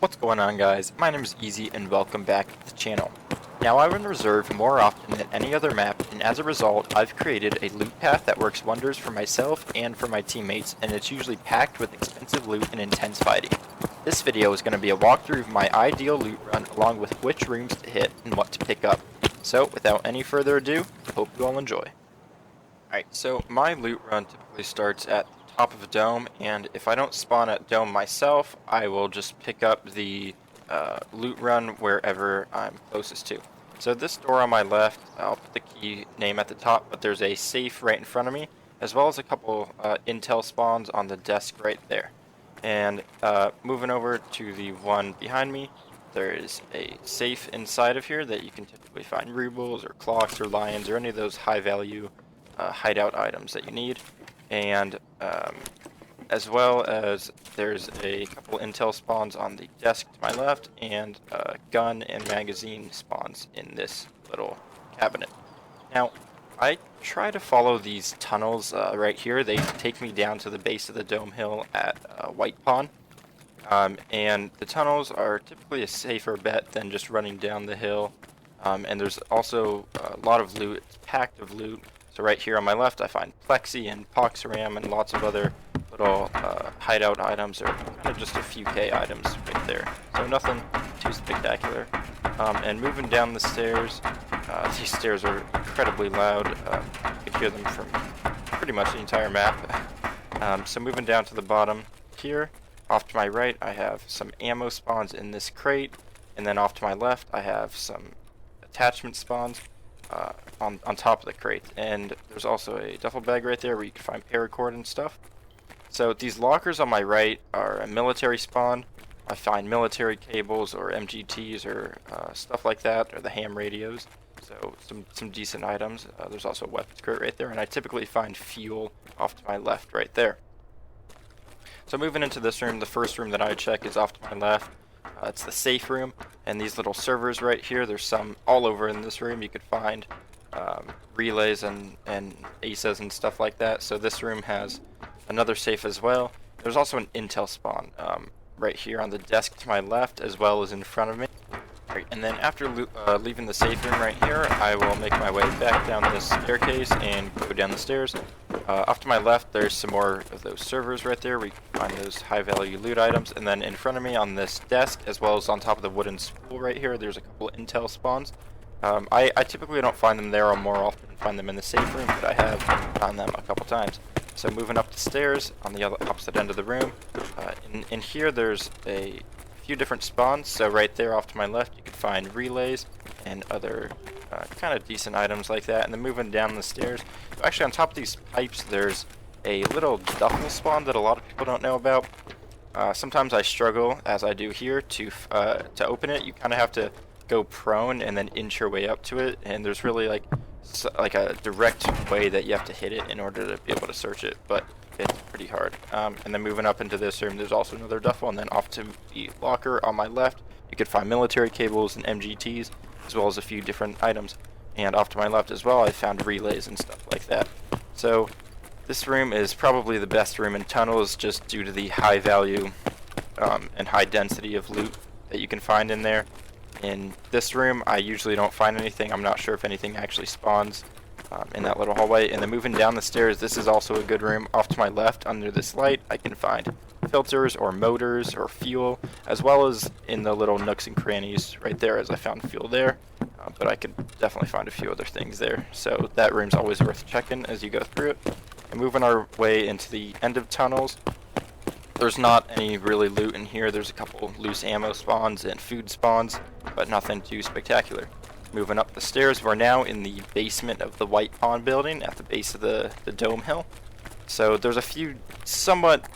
What's going on, guys? My name is Easy and welcome back to the channel. Now, I run Reserve more often than any other map, and as a result I've created a loot path that works wonders for myself and for my teammates, and it's usually packed with expensive loot and intense fighting. This video is going to be a walkthrough of my ideal loot run along with which rooms to hit and what to pick up. So without any further ado, hope you all enjoy. Alright, so my loot run typically starts at the top of a dome, and if I don't spawn at dome myself, I will just pick up the loot run wherever I'm closest to. So this door on my left, I'll put the key name at the top, but there's a safe right in front of me, as well as a couple intel spawns on the desk right there. And moving over to the one behind me, there is a safe inside of here that you can typically find rubles or clocks or lions or any of those high value hideout items that you need, and as well as there's a couple intel spawns on the desk to my left, and gun and magazine spawns in this little cabinet. Now, I try to follow these tunnels right here. They take me down to the base of the dome hill at White Pond, and the tunnels are typically a safer bet than just running down the hill, and there's also a lot of loot. It's packed of loot. So right here on my left I find Plexi and Poxram and lots of other little hideout items, or kind of just a few K items right there. So nothing too spectacular. And moving down the stairs, these stairs are incredibly loud. You can hear them from pretty much the entire map. So moving down to the bottom here, off to my right I have some ammo spawns in this crate, and then off to my left I have some attachment spawns on top of the crate, and there's also a duffel bag right there where you can find paracord and stuff. So these lockers on my right are a military spawn. I find military cables or MGTs or stuff like that, or the ham radios. So some decent items. There's also a weapons crate right there, and I typically find fuel off to my left right there. So moving into this room, the first room that I check is off to my left. It's the safe room, and these little servers right here, there's some all over in this room. You could find relays and ACEs and stuff like that. So this room has another safe as well. There's also an intel spawn right here on the desk to my left, as well as in front of me. Right, and then after leaving the safe room right here, I will make my way back down this staircase and go down the stairs. Off to my left, there's some more of those servers right there where you can find those high value loot items. And then in front of me on this desk, as well as on top of the wooden spool right here, there's a couple intel spawns. I typically don't find them there, or more often find them in the safe room, but I have found them a couple times. So moving up the stairs on the opposite end of the room, in here there's a few different spawns. So right there off to my left you can find relays and other kind of decent items like that. And then moving down the stairs, actually on top of these pipes there's a little duffel spawn that a lot of people don't know about. Sometimes I struggle, as I do here, to open it. You kind of have to go prone and then inch your way up to it, and there's really like a direct way that you have to hit it in order to be able to search it, but it's pretty hard. And then moving up into this room, there's also another duffel, and then off to the locker on my left you could find military cables and MGTs, as well as a few different items. And off to my left as well I found relays and stuff like that. So this room is probably the best room in tunnels, just due to the high value and high density of loot that you can find in there. In this room I usually don't find anything. I'm not sure if anything actually spawns in that little hallway. And then moving down the stairs, this is also a good room. Off to my left under this light I can find filters or motors or fuel, as well as in the little nooks and crannies right there, as I found fuel there, but I could definitely find a few other things there. So that room's always worth checking as you go through it. And moving our way into the end of tunnels, there's not any really loot in here. There's a couple loose ammo spawns and food spawns, but nothing too spectacular. Moving up the stairs, we're now in the basement of the White Pond building at the base of the dome hill. So there's a few somewhat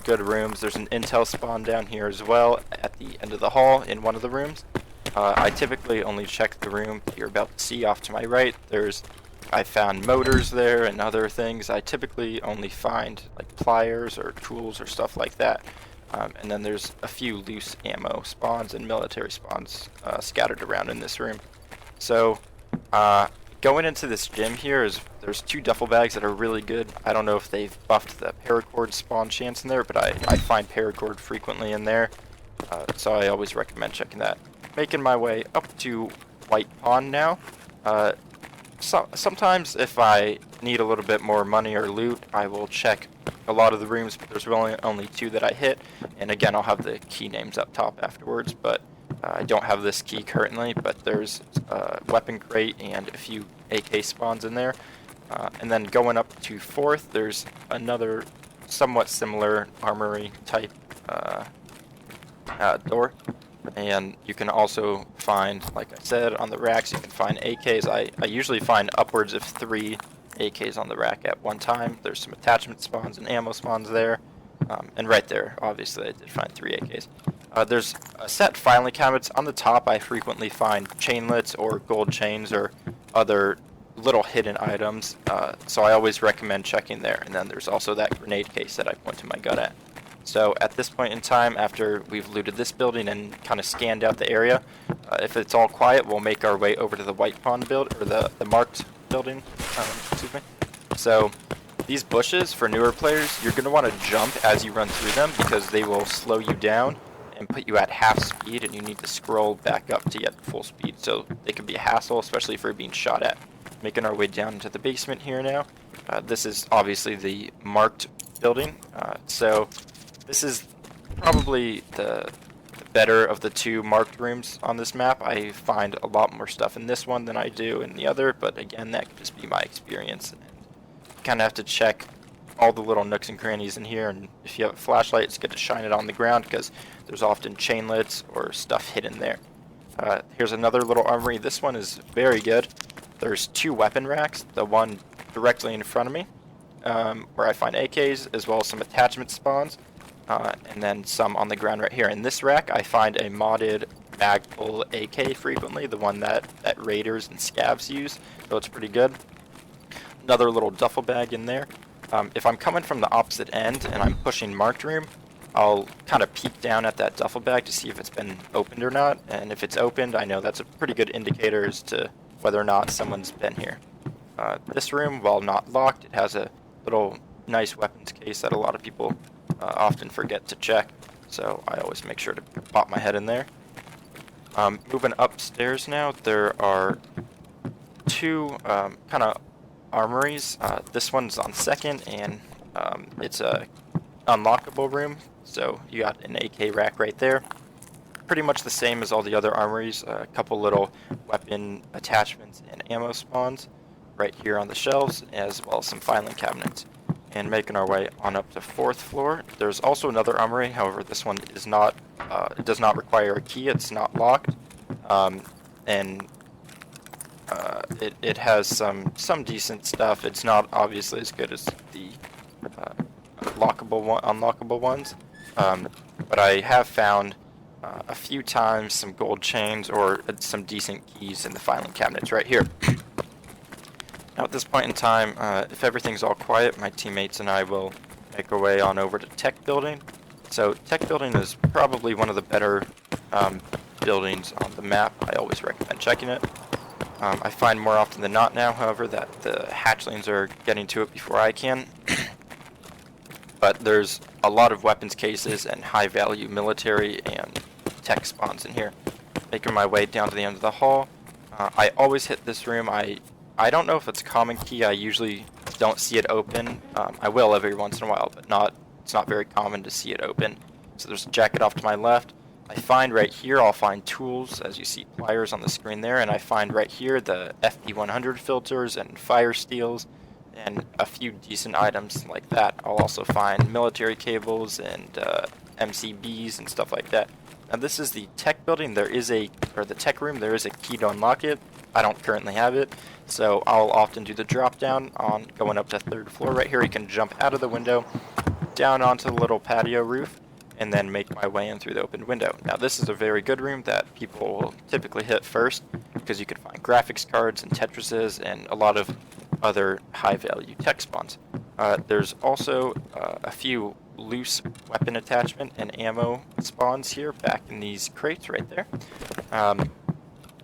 good rooms. There's an intel spawn down here as well at the end of the hall in one of the rooms. I typically only check the room you're about to see off to my right. I found motors there and other things. I typically only find like pliers or tools or stuff like that. And then there's a few loose ammo spawns and military spawns scattered around in this room. So going into this gym here, there's two duffel bags that are really good. I don't know if they've buffed the paracord spawn chance in there, but I find paracord frequently in there. So I always recommend checking that. Making my way up to White Pond now. Sometimes if I need a little bit more money or loot, I will check a lot of the rooms, but there's really only 2 that I hit. And again, I'll have the key names up top afterwards, but I don't have this key currently, but there's a weapon crate and a few AK spawns in there. And then going up to 4th, there's another somewhat similar armory type door. And you can also find, like I said, on the racks, you can find AKs. I usually find upwards of 3 AKs on the rack at one time. There's some attachment spawns and ammo spawns there. And right there, obviously, I did find 3 AKs. There's a set filing cabinets. On the top, I frequently find chainlets or gold chains or other little hidden items. So I always recommend checking there. And then there's also that grenade case that I point to my gun at. So at this point in time, after we've looted this building and kind of scanned out the area, if it's all quiet, we'll make our way over to the White Pond build, or the marked building, excuse me. So these bushes, for newer players, you're going to want to jump as you run through them because they will slow you down and put you at half speed, and you need to scroll back up to get full speed. So they can be a hassle, especially if you're being shot at. Making our way down into the basement here now. This is obviously the marked building. So this is probably the better of the 2 marked rooms on this map. I find a lot more stuff in this one than I do in the other, but again, that could just be my experience. And you kind of have to check all the little nooks and crannies in here, and if you have a flashlight, it's good to shine it on the ground because there's often chainlets or stuff hidden there. Here's another little armory. This one is very good. There's 2 weapon racks, the one directly in front of me, where I find AKs, as well as some attachment spawns. And then some on the ground right here. In this rack, I find a modded mag-pull AK frequently, the one that raiders and scavs use, so it's pretty good. Another little duffel bag in there. If I'm coming from the opposite end and I'm pushing marked room, I'll kind of peek down at that duffel bag to see if it's been opened or not, and if it's opened, I know that's a pretty good indicator as to whether or not someone's been here. This room, while not locked, it has a little nice weapons case that a lot of people often forget to check, so I always make sure to pop my head in there. Moving upstairs now, there are 2 kind of armories. This one's on 2nd, and it's a unlockable room, so you got an AK rack right there. Pretty much the same as all the other armories, a couple little weapon attachments and ammo spawns right here on the shelves, as well as some filing cabinets. And making our way on up to 4th floor. There's also another armory, however this one is not, it does not require a key, it's not locked. And it has some decent stuff. It's not obviously as good as the unlockable ones. But I have found a few times some gold chains or some decent keys in the filing cabinets right here. Now at this point in time, if everything's all quiet, my teammates and I will make our way on over to Tech Building. So Tech Building is probably one of the better buildings on the map. I always recommend checking it. I find more often than not now, however, that the hatchlings are getting to it before I can. But there's a lot of weapons cases and high-value military and tech spawns in here. Making my way down to the end of the hall. I always hit this room. I don't know if it's a common key. I usually don't see it open. I will every once in a while, but it's not very common to see it open. So there's a jacket off to my left. I find right here, I'll find tools, as you see pliers on the screen there, and I find right here the FP100 filters and fire steels and a few decent items like that. I'll also find military cables and MCBs and stuff like that. Now this is the tech building. The tech room. There is a key to unlock it. I don't currently have it, so I'll often do the drop down on going up to 3rd floor. Right here, you can jump out of the window, down onto the little patio roof, and then make my way in through the open window. Now this is a very good room that people will typically hit first because you can find graphics cards and Tetrises and a lot of other high-value tech spawns. There's also a few loose weapon attachment and ammo spawns here back in these crates right there.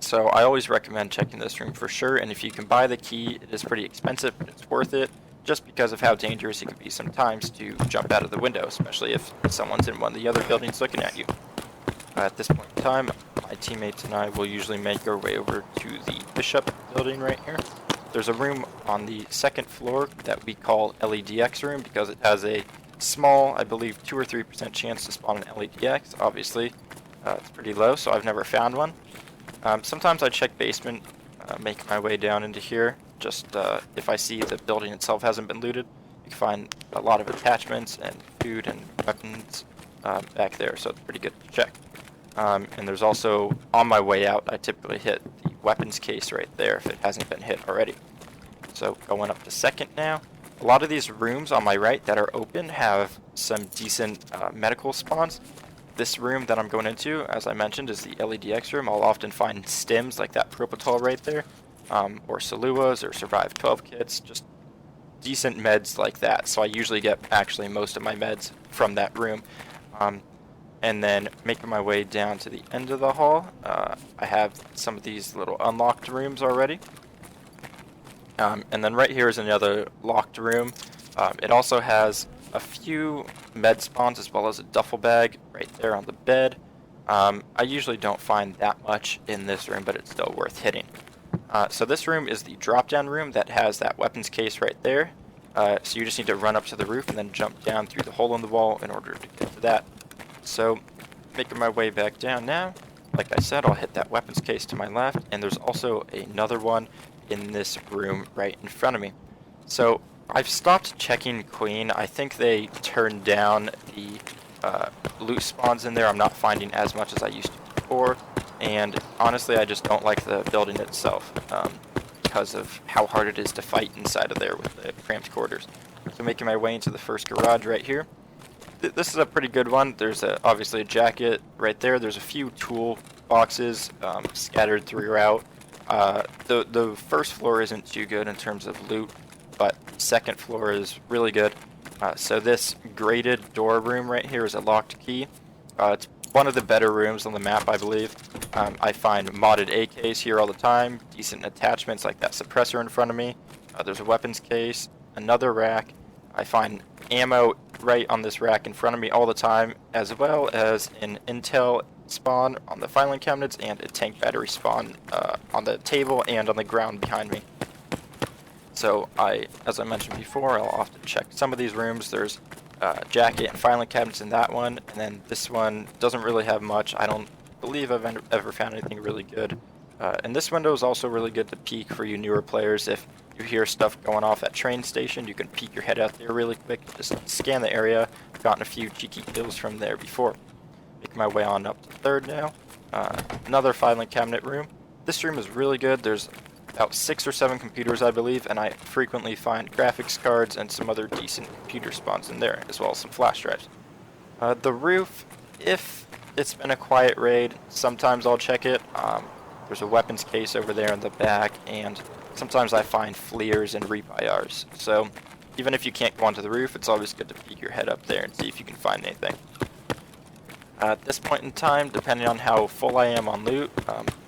So I always recommend checking this room for sure, and if you can buy the key, it is pretty expensive, but it's worth it just because of how dangerous it can be sometimes to jump out of the window, especially if someone's in one of the other buildings looking at you. At this point in time, my teammates and I will usually make our way over to the Bishop building right here. There's a room on the second floor that we call LEDX room because it has a small, I believe 2 or 3% chance to spawn an LEDX. Obviously, it's pretty low, so I've never found one. Sometimes I check basement, make my way down into here, just if I see the building itself hasn't been looted. You can find a lot of attachments and food and weapons back there, so it's pretty good to check. And there's also, on my way out, I typically hit the weapons case right there if it hasn't been hit already. So going up to second now. A lot of these rooms on my right that are open have some decent medical spawns. This room that I'm going into, as I mentioned, is the LEDX room. I'll often find stims like that propofol right there, or Saluas or Survive 12 kits, just decent meds like that. So I usually get actually most of my meds from that room. And then making my way down to the end of the hall, I have some of these little unlocked rooms already. And then right here is another locked room. It also has a few med spawns as well as a duffel bag right there on the bed. I usually don't find that much in this room, but it's still worth hitting. So this room is the drop down room that has that weapons case right there. So you just need to run up to the roof and then jump down through the hole in the wall in order to get to that. So, making my way back down now. Like I said, I'll hit that weapons case to my left, and there's also another one in this room right in front of me. So, I've stopped checking Queen. I think they turned down the loot spawns in there. I'm not finding as much as I used to before, and honestly, I just don't like the building itself because of how hard it is to fight inside of there with the cramped quarters. So, making my way into the first garage right here. This is a pretty good one. There's obviously a jacket right there. There's a few tool boxes scattered throughout. The first floor isn't too good in terms of loot, but second floor is really good. So this graded door room right here is a locked key. It's one of the better rooms on the map, I believe. I find modded AKs here all the time, decent attachments like that suppressor in front of me. There's a weapons case, another rack. I find ammo right on this rack in front of me all the time, as well as an intel spawn on the filing cabinets and a tank battery spawn on the table and on the ground behind me. So as I mentioned before, I'll often check some of these rooms. There's jacket and filing cabinets in that one, and then this one doesn't really have much. I don't believe I've ever found anything really good. And this window is also really good to peek for you newer players. If you hear stuff going off at train station, you can peek your head out there really quick, just scan the area. I've gotten a few cheeky kills from there before. Making my way on up to third now. Another filing cabinet room. This room is really good. There's about 6 or 7 computers, I believe, and I frequently find graphics cards and some other decent computer spawns in there, as well as some flash drives. The roof, if it's been a quiet raid, sometimes I'll check it. There's a weapons case over there in the back, and sometimes I find fleers and repires. So even if you can't go onto the roof, it's always good to peek your head up there and see if you can find anything. At this point in time, depending on how full I am on loot,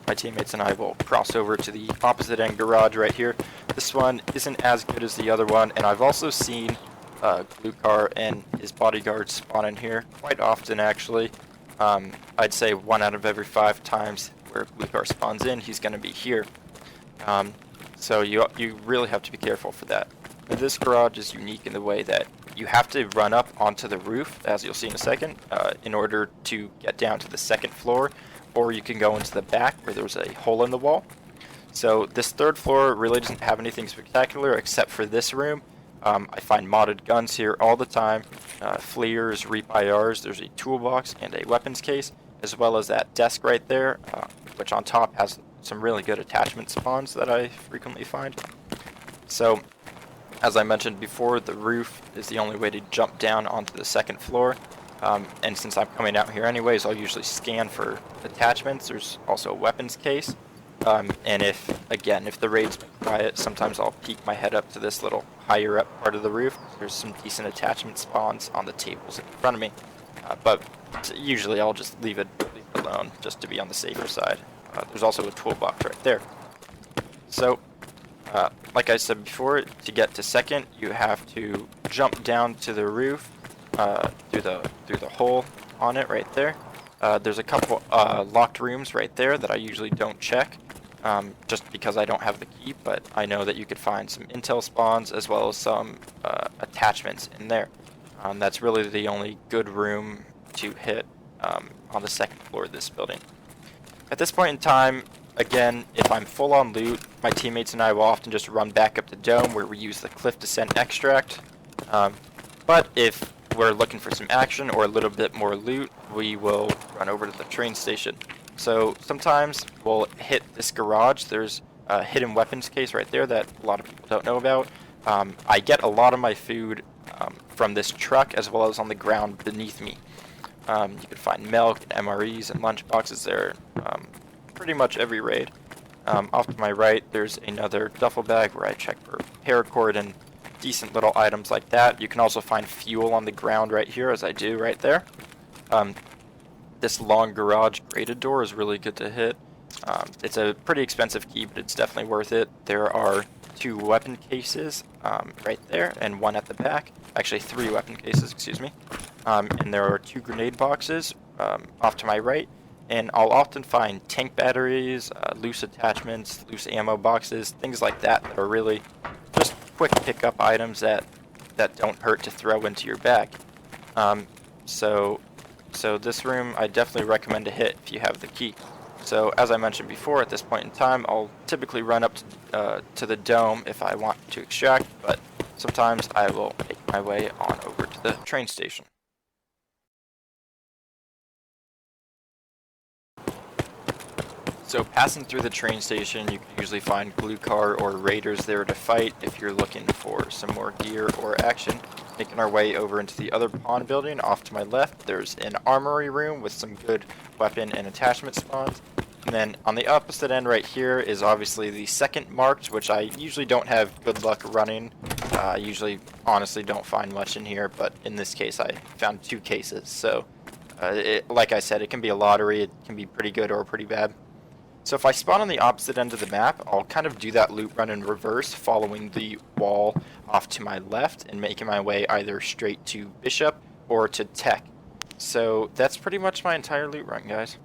my teammates and I will cross over to the opposite end garage right here. This one isn't as good as the other one, and I've also seen Glukar and his bodyguards spawn in here quite often, actually. I'd say 1 out of every 5 times where Glukar spawns in, he's going to be here. So you really have to be careful for that. But this garage is unique in the way that you have to run up onto the roof, as you'll see in a second, in order to get down to the second floor, or you can go into the back where there's a hole in the wall. So this third floor really doesn't have anything spectacular except for this room. I find modded guns here all the time, fleers, repires, there's a toolbox and a weapons case, as well as that desk right there, which on top has some really good attachment spawns that I frequently find. So, as I mentioned before, the roof is the only way to jump down onto the second floor. And since I'm coming out here anyways, I'll usually scan for attachments. There's also a weapons case. And if the raid's been quiet, sometimes I'll peek my head up to this little higher up part of the roof. There's some decent attachment spawns on the tables in front of me. But usually I'll just leave it alone just to be on the safer side. There's also a toolbox right there. So, like I said before, to get to second, you have to jump down to the roof through the hole on it right there. There's a couple locked rooms right there that I usually don't check, just because I don't have the key, but I know that you could find some intel spawns as well as some attachments in there. That's really the only good room to hit on the second floor of this building. At this point in time, again, if I'm full on loot, my teammates and I will often just run back up the dome where we use the cliff descent extract. But if we're looking for some action or a little bit more loot, we will run over to the train station. So sometimes we'll hit this garage. There's a hidden weapons case right there that a lot of people don't know about. I get a lot of my food from this truck as well as on the ground beneath me. You can find milk, and MREs, and lunch boxes there pretty much every raid. Off to my right, there's another duffel bag where I check for paracord and decent little items like that. You can also find fuel on the ground right here, as I do right there. This long garage grated door is really good to hit. It's a pretty expensive key, but it's definitely worth it. There are 2 weapon cases right there, and 1 at the back. Actually, 3 weapon cases, excuse me. And there are 2 grenade boxes off to my right. And I'll often find tank batteries, loose attachments, loose ammo boxes, things like that that are really just quick pickup items that don't hurt to throw into your bag. So this room I definitely recommend to hit if you have the key. So as I mentioned before, at this point in time, I'll typically run up to the dome if I want to extract, but sometimes I will make my way on over to the train station. So passing through the train station, you can usually find blue car or raiders there to fight if you're looking for some more gear or action. Making our way over into the other pawn building off to my left, there's an armory room with some good weapon and attachment spawns. And then on the opposite end right here is obviously the second marked, which I usually don't have good luck running. I usually honestly don't find much in here, but in this case I found 2 cases. So like I said, it can be a lottery. It can be pretty good or pretty bad. So if I spawn on the opposite end of the map, I'll kind of do that loot run in reverse, following the wall off to my left and making my way either straight to Bishop or to Tech. So that's pretty much my entire loot run, guys.